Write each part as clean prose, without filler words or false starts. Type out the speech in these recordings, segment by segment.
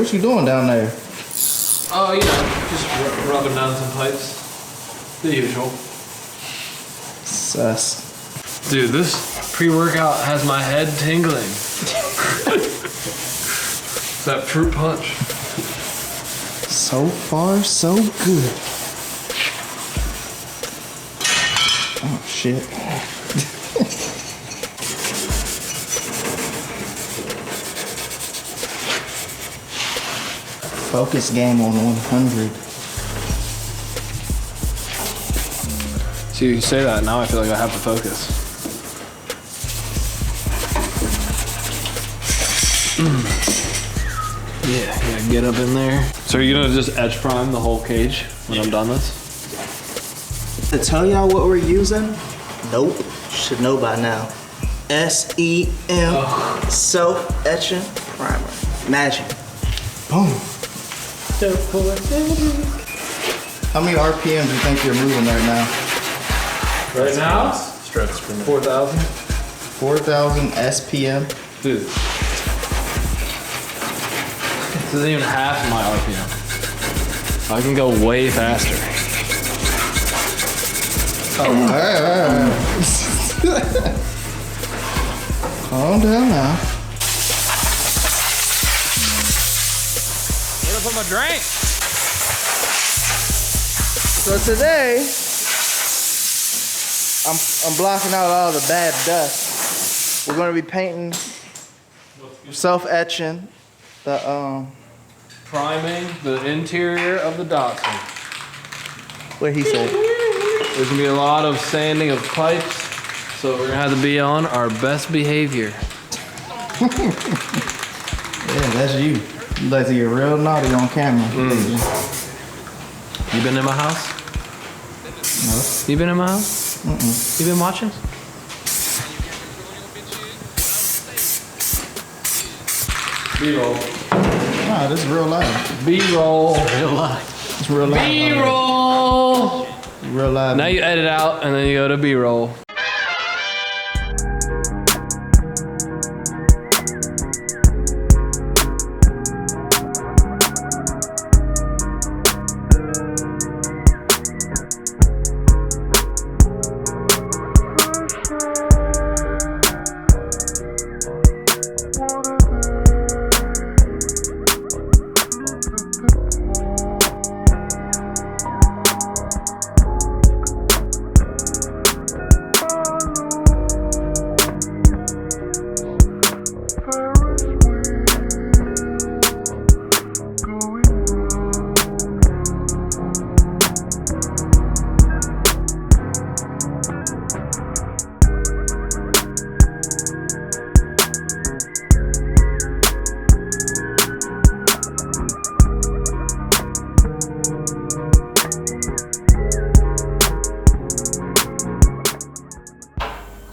what you doing down there? Oh, you know, just rubbing down some pipes. The usual. Sus. Dude, this pre-workout has my head tingling. It's that fruit punch. So far, so good. Oh, shit. Focus game on 100. See, you say that, now I feel like I have to focus. Yeah, get up in there. So are you gonna just edge prime the whole cage when I'm done this? To tell y'all what we're using? Nope. Should know by now. SEM self-etching primer. Magic. Boom. How many RPMs do you think you're moving right now? Right now? Strokes per minute. 4,000. 4,000 SPM. Dude. This isn't even half of my RPM. I can go way faster. Oh, all right. Calm down now. Where'd I put my drink? So today, I'm blocking out all the bad dust. We're gonna be painting, self-etching the Priming the interior of the Datsun. what he said. There's gonna be a lot of sanding of pipes, so we're gonna have to be on our best behavior. Yeah, that's you. You like to get real naughty on camera. You been in my house? No. You been in my house? You been watching? B-roll. Nah, this is real live. B-roll. Real life. It's real live. B-roll. Real live. Now you edit out and then you go to B-roll.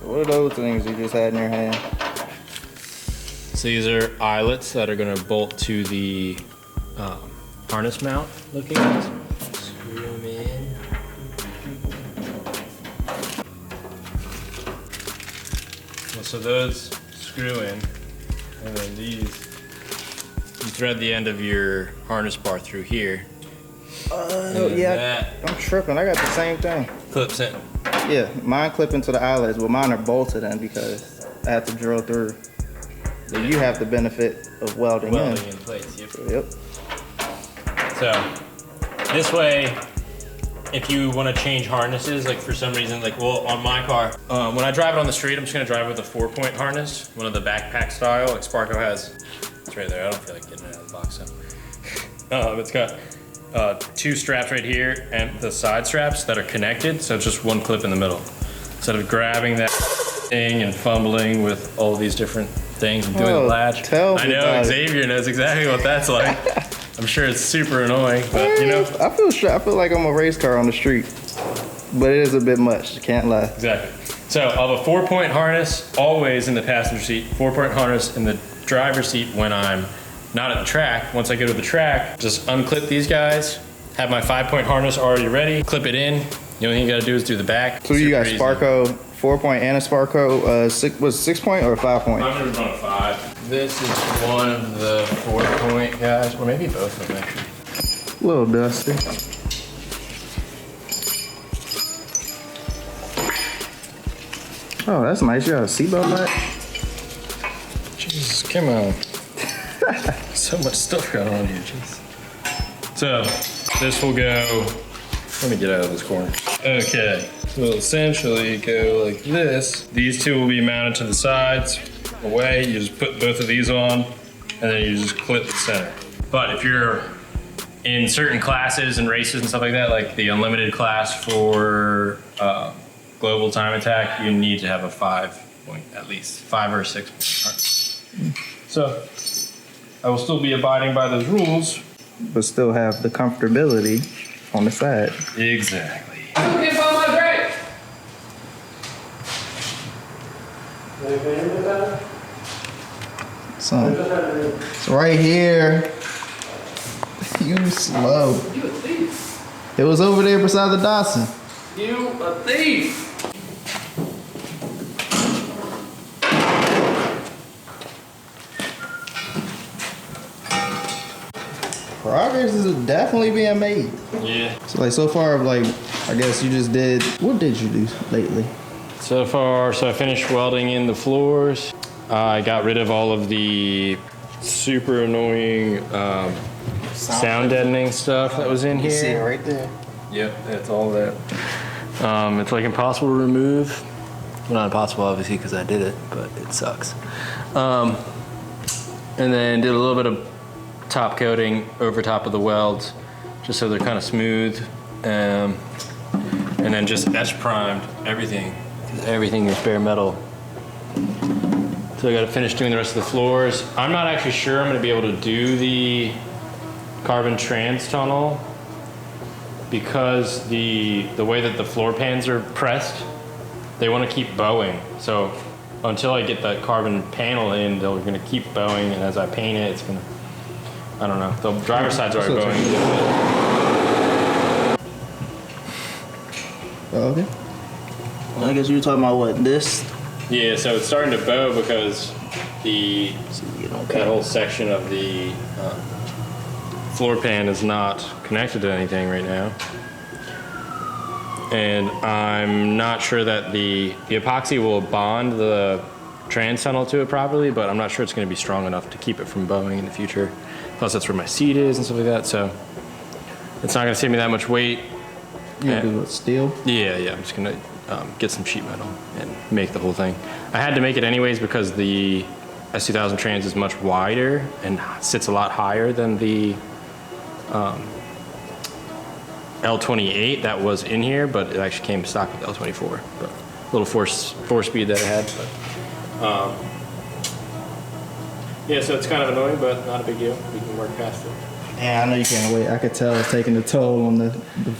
What are those things you just had in your hand? So these are eyelets that are going to bolt to the harness mount looking ones. Screw them in. Well, so those screw in, and then these, you thread the end of your harness bar through here. Oh yeah, I'm tripping. I got the same thing. Clips in. Yeah, mine clip into the eyelets, but mine are bolted in because I have to drill through. So you have the benefit of welding in. Welding in place, yep. Yep. So this way, if you want to change harnesses, like for some reason, like well on my car, when I drive it on the street, I'm just gonna drive with a 4-point harness, one of the backpack style, like Sparko has. It's right there. I don't feel like getting it out of the box. So. It's got 2 straps right here and the side straps that are connected, so it's just one clip in the middle. Instead of grabbing that thing and fumbling with all these different things and doing the latch. I know Xavier knows exactly what that's like. I'm sure it's super annoying, but you know. I feel like I'm a race car on the street, but it is a bit much. You can't lie. Exactly. So I have a 4-point harness always in the passenger seat, 4-point harness in the driver's seat when I'm not at the track. Once I go to the track, just unclip these guys, have my 5-point harness already ready, clip it in. The only thing you gotta do is do the back. So you got Super easy. Sparko 4-point and a spark coat. Was 6-point or 5-point? I'm gonna run a 5. This is one of the 4-point guys, or maybe both of them actually. A little dusty. Oh, that's nice. You got a seatbelt back? Jesus, come on. So much stuff going on here, jeez. So, this will go, let me get out of this corner. Okay, so it'll essentially go like this. These two will be mounted to the sides, away. You just put both of these on, and then you just clip the center. But if you're in certain classes and races and stuff like that, like the unlimited class for global time attack, you need to have a 5-point at least, 5 or 6 points. So I will still be abiding by those rules, but still have the comfortability on the side. Exactly. Looking for my break. So it's right here. You slow. You a thief. It was over there beside the Datsun. You a thief. Progress is definitely being made. Yeah. So like so far, like I guess you just did. What did you do lately? So far, so I finished welding in the floors. I got rid of all of the super annoying sound deadening stuff that was in You see it here. right there. Yep, that's all that. It's like impossible to remove. Well, not impossible, obviously, because I did it, but it sucks. And then did a little bit of top coating over top of the welds, just so they're kind of smooth. And then just etch primed everything. Everything is bare metal. So I got to finish doing the rest of the floors. I'm not actually sure I'm going to be able to do the carbon trans tunnel because the way that the floor pans are pressed, they want to keep bowing. So until I get that carbon panel in, they're going to keep bowing, and as I paint it, it's going to, I don't know. The driver's side's already bowing. Oh, okay. Well, I guess you were talking about what, this? Yeah, so it's starting to bow because that whole section of the floor pan is not connected to anything right now. And I'm not sure that the epoxy will bond the trans tunnel to it properly, but I'm not sure it's going to be strong enough to keep it from bowing in the future. Plus that's where my seat is and stuff like that, so it's not going to save me that much weight. You gonna do what, steel? Yeah, I'm just going to get some sheet metal and make the whole thing. I had to make it anyways because the S2000 trans is much wider and sits a lot higher than the L28 that was in here, but it actually came stock with L24. But a little four speed that I had. But, yeah, so it's kind of annoying, but not a big deal. We can work past it. Yeah, I know you can't wait. I could tell it's taking a toll on the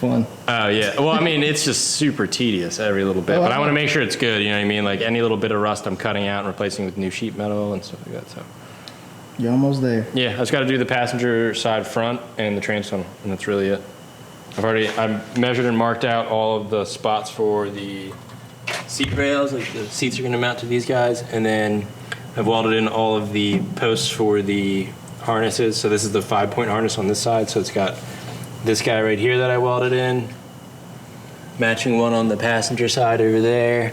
fun. Oh, yeah. Well, I mean, it's just super tedious every little bit, but I want to make sure it's good, you know what I mean? Like any little bit of rust I'm cutting out and replacing with new sheet metal and stuff like that, so. You're almost there. Yeah, I just got to do the passenger side front and the trans tunnel, and that's really it. I've measured and marked out all of the spots for the seat rails, like the seats are going to mount to these guys, and then I've welded in all of the posts for the harnesses. So this is the 5-point harness on this side, so it's got this guy right here that I welded in, matching one on the passenger side over there.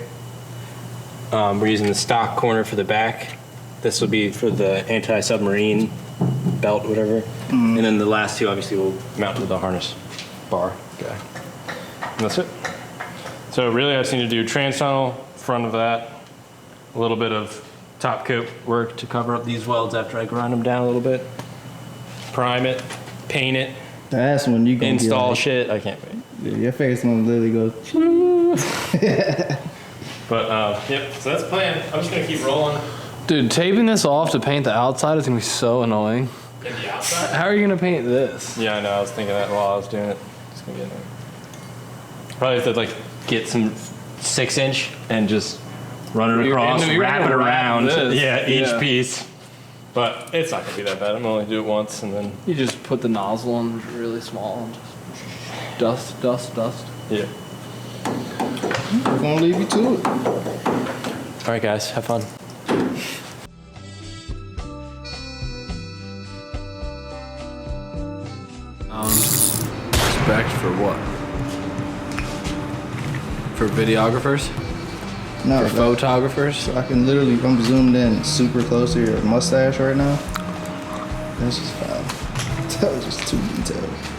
We're using the stock corner for the back. This will be for the anti-submarine belt, whatever. And then the last two obviously will mount to the harness bar guy. And that's it. So really I just need to do trans tunnel, front of that, a little bit of top coat work to cover up these welds after I grind them down a little bit, prime it, paint it, That's when you gonna install be like, shit. I can't wait. your face gonna literally go. But yep, so that's the plan. I'm just gonna keep rolling. Dude, taping this off to paint the outside is gonna be so annoying. In the outside? How are you gonna paint this? Yeah, I know. I was thinking that while I was doing it. It's gonna be annoying. Probably have to like get some 6-inch and just run it across, you're wrap it gonna wrap around. this. Yeah, each Yeah. piece. But it's not gonna be that bad. I'm only do it once and then You just put the nozzle on really small and just dust. yeah. We're gonna leave you to it. All right, guys, have fun. Respect for what? For videographers? No, For photographers? I can literally, I'm zoomed in super close to your mustache right now. That's just foul. That was just too detailed.